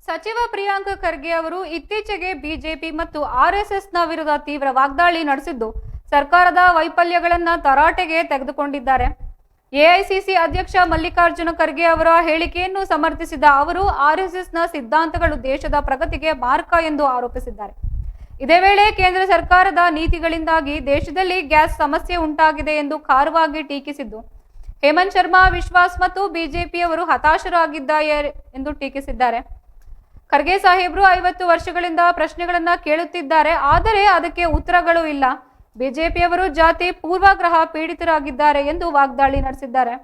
ಸಚಿವ ಪ್ರಿಯಾಂಕ್ ಖರ್ಗೆ ಅವರು ಇತ್ತೀಚೆಗೆ ಬಿಜೆಪಿ ಮತ್ತು ಆರ್ಎಸ್ಎಸ್ನ ವಿರುದ್ಧ ತೀವ್ರ ವಾಗ್ದಾಳಿ ನಡೆಸಿದ್ದು ಸರ್ಕಾರದ ವೈಫಲ್ಯಗಳನ್ನ ತರಾಟೆಗೆ ತೆಗೆದುಕೊಂಡಿದ್ದಾರೆ. ಎಐಸಿಸಿ ಅಧ್ಯಕ್ಷ ಮಲ್ಲಿಕಾರ್ಜುನ ಖರ್ಗೆ ಅವರ ಹೇಳಿಕೆಯನ್ನು ಸಮರ್ಥಿಸಿದ ಅವರು ಆರ್ಎಸ್ಎಸ್ನ ಸಿದ್ಧಾಂತಗಳು ದೇಶದ ಪ್ರಗತಿಗೆ ಮಾರಕ ಎಂದು ಆರೋಪಿಸಿದ್ದಾರೆ. ಇದೇ ವೇಳೆ ಕೇಂದ್ರ ಸರ್ಕಾರದ ನೀತಿಗಳಿಂದಾಗಿ ದೇಶದಲ್ಲಿ ಗ್ಯಾಸ್ ಸಮಸ್ಯೆ ಉಂಟಾಗಿದೆ ಎಂದು ಖಾರವಾಗಿ ಟೀಕಿಸಿದ್ದು ಹೇಮಂತ್ ಶರ್ಮಾ ವಿಶ್ವಾಸ್ ಮತ್ತು ಬಿಜೆಪಿಯವರು ಹತಾಶರಾಗಿದ್ದಾರೆ ಎಂದು ಟೀಕಿಸಿದ್ದಾರೆ. ಖರ್ಗೆ ಸಾಹೇಬ್ರು 50 ವರ್ಷಗಳಿಂದ ಪ್ರಶ್ನೆಗಳನ್ನ ಕೇಳುತ್ತಿದ್ದಾರೆ, ಆದರೆ ಅದಕ್ಕೆ ಉತ್ತರಗಳು ಇಲ್ಲ. ಬಿಜೆಪಿಯವರು ಜಾತಿ ಪೂರ್ವಗ್ರಹ ಪೀಡಿತರಾಗಿದ್ದಾರೆ ಎಂದು ವಾಗ್ದಾಳಿ ನಡೆಸಿದ್ದಾರೆ.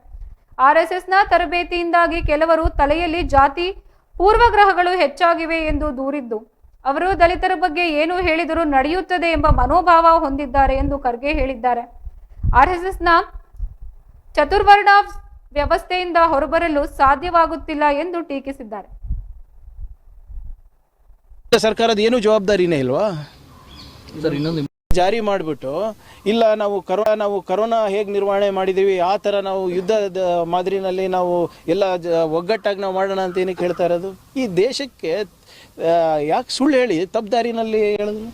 ಆರ್ಎಸ್ಎಸ್ನ ತರಬೇತಿಯಿಂದಾಗಿ ಕೆಲವರು ತಲೆಯಲ್ಲಿ ಜಾತಿ ಪೂರ್ವಗ್ರಹಗಳು ಹೆಚ್ಚಾಗಿವೆ ಎಂದು ದೂರಿದ್ದು ಅವರು ದಲಿತರ ಬಗ್ಗೆ ಏನು ಹೇಳಿದರೂ ನಡೆಯುತ್ತದೆ ಎಂಬ ಮನೋಭಾವ ಹೊಂದಿದ್ದಾರೆ ಎಂದು ಖರ್ಗೆ ಹೇಳಿದ್ದಾರೆ. ಆರ್ಎಸ್ಎಸ್ನ ಚತುರ್ವರ್ಣ ವ್ಯವಸ್ಥೆಯಿಂದ ಹೊರಬರಲು ಸಾಧ್ಯವಾಗುತ್ತಿಲ್ಲ ಎಂದು ಟೀಕಿಸಿದ್ದಾರೆ. ಸರ್ಕಾರದ ಏನು ಜವಾಬ್ದಾರಿನೇ ಇಲ್ವಾ ಸರ್? ಇನ್ನೊಂದು ಜಾರಿ ಮಾಡಿಬಿಟ್ಟು ಇಲ್ಲ ನಾವು ಕರೋನಾ ಹೇಗೆ ನಿರ್ವಹಣೆ ಮಾಡಿದ್ದೀವಿ ಆ ಥರ ನಾವು ಯುದ್ಧದ ಮಾದರಿನಲ್ಲಿ ನಾವು ಎಲ್ಲ ಒಗ್ಗಟ್ಟಾಗಿ ನಾವು ಮಾಡೋಣ ಅಂತ ಏನಕ್ಕೆ ಹೇಳ್ತಾ ಇರೋದು? ಈ ದೇಶಕ್ಕೆ ಯಾಕೆ ಸುಳ್ಳು ಹೇಳಿ ತಪ್ಪು ದಾರಿನಲ್ಲಿ ಹೇಳಿದ್ರು?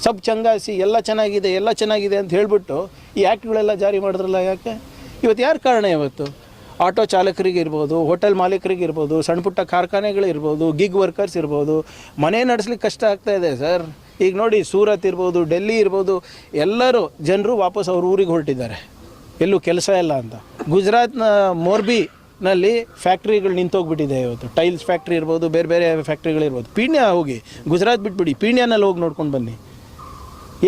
ಸಬ್ ಚಂಗಾಸಿ ಎಲ್ಲ ಚೆನ್ನಾಗಿದೆ ಅಂತ ಹೇಳಿಬಿಟ್ಟು ಈ ಆ್ಯಕ್ಟ್ಗಳೆಲ್ಲ ಜಾರಿ ಮಾಡಿದ್ರಲ್ಲ ಯಾಕೆ? ಇವತ್ತು ಯಾರು ಕಾರಣ? ಇವತ್ತು ಆಟೋ ಚಾಲಕರಿಗೆ ಇರ್ಬೋದು, ಹೋಟೆಲ್ ಮಾಲೀಕರಿಗೆ ಇರ್ಬೋದು, ಸಣ್ಣ ಪುಟ್ಟ ಕಾರ್ಖಾನೆಗಳಿರ್ಬೋದು, ಗಿಗ್ ವರ್ಕರ್ಸ್ ಇರ್ಬೋದು, ಮನೆ ನಡೆಸ್ಲಿಕ್ಕೆ ಕಷ್ಟ ಆಗ್ತಾ ಇದೆ ಸರ್. ಈಗ ನೋಡಿ, ಸೂರತ್ ಇರ್ಬೋದು, ಡೆಲ್ಲಿ ಇರ್ಬೋದು, ಎಲ್ಲರೂ ಜನರು ವಾಪಸ್ ಅವ್ರ ಊರಿಗೆ ಹೊರಟಿದ್ದಾರೆ, ಎಲ್ಲೂ ಕೆಲಸ ಇಲ್ಲ ಅಂತ. ಗುಜರಾತ್ನ ಮೋರ್ಬಿನಲ್ಲಿ ಫ್ಯಾಕ್ಟ್ರಿಗಳು ನಿಂತೋಗ್ಬಿಟ್ಟಿದೆ ಇವತ್ತು. ಟೈಲ್ಸ್ ಫ್ಯಾಕ್ಟ್ರಿ ಇರ್ಬೋದು, ಬೇರೆ ಬೇರೆ ಫ್ಯಾಕ್ಟ್ರಿಗಳಿರ್ಬೋದು. ಪೀಣ್ಯ ಹೋಗಿ ಗುಜರಾತ್ ಬಿಟ್ಬಿಡಿ, ಪೀಣ್ಯನಲ್ಲಿ ಹೋಗಿ ನೋಡ್ಕೊಂಡು ಬನ್ನಿ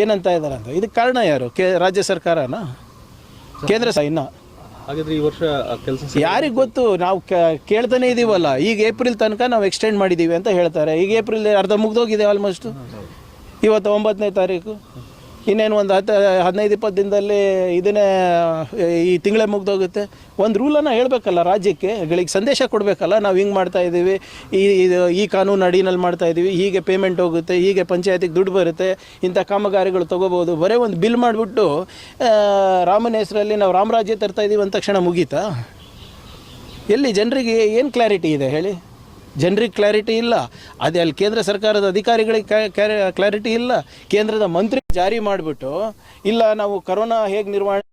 ಏನಂತ ಇದ್ದಾರೆ ಅಂತ. ಇದಕ್ಕೆ ಕಾರಣ ಯಾರು? ರಾಜ್ಯ ಸರ್ಕಾರನ, ಕೇಂದ್ರ ಇನ್ನು ಹಾಗಾದ್ರೆ ಈ ವರ್ಷ ಕೆಲಸ ಯಾರಿಗೆ ಗೊತ್ತು? ನಾವು ಕೇಳ್ತಾನೆ ಇದೀವಲ್ಲ. ಈಗ ಏಪ್ರಿಲ್ ತನಕ ನಾವು ಎಕ್ಸ್ಟೆಂಡ್ ಮಾಡಿದ್ದೀವಿ ಅಂತ ಹೇಳ್ತಾರೆ. ಈಗ ಏಪ್ರಿಲ್ ಅರ್ಧ ಮುಗ್ದೋಗಿದೆ ಆಲ್ಮೋಸ್ಟ್. ಇವತ್ತು 9ನೇ ತಾರೀಕು, ಇನ್ನೇನು ಒಂದು 15-20 ದಿನದಲ್ಲಿ ಇದನ್ನೇ ಈ ತಿಂಗಳೇ ಮುಗ್ದೋಗುತ್ತೆ. ಒಂದು ರೂಲನ್ನು ಹೇಳಬೇಕಲ್ಲ ರಾಜ್ಯಕ್ಕೆ, ಗಳಿಗೆ ಸಂದೇಶ ಕೊಡಬೇಕಲ್ಲ. ನಾವು ಹಿಂಗೆ ಮಾಡ್ತಾ ಇದ್ದೀವಿ, ಈ ಕಾನೂನು ಅಡಿನಲ್ಲಿ ಮಾಡ್ತಾ ಇದ್ದೀವಿ, ಹೀಗೆ ಪೇಮೆಂಟ್ ಹೋಗುತ್ತೆ, ಹೀಗೆ ಪಂಚಾಯತಿಗೆ ದುಡ್ಡು ಬರುತ್ತೆ, ಇಂಥ ಕಾಮಗಾರಿಗಳು ತೊಗೋಬೋದು. ಬರೀ ಒಂದು ಬಿಲ್ ಮಾಡಿಬಿಟ್ಟು ರಾಮನ ಹೆಸರಲ್ಲಿ ನಾವು ರಾಮರಾಜ್ಯ ತರ್ತಾ ಇದ್ದೀವಿ ಅಂದ ತಕ್ಷಣ ಮುಗೀತಾ? ಎಲ್ಲಿ ಜನರಿಗೆ ಏನು ಕ್ಲಾರಿಟಿ ಇದೆ ಹೇಳಿ? ಜನರಿಗೆ ಕ್ಲಾರಿಟಿ ಇಲ್ಲ. ಅದೇ ಅಲ್ಲಿ ಕೇಂದ್ರ ಸರ್ಕಾರದ ಅಧಿಕಾರಿಗಳಿಗೆ ಕ್ಲಾರಿಟಿ ಇಲ್ಲ. ಕೇಂದ್ರದ ಮಂತ್ರಿ ಜಾರಿ ಮಾಡಿಬಿಟ್ಟು ಇಲ್ಲ ನಾವು ಕರೋನಾ ಹೇಗೆ ನಿರ್ವಹಣೆ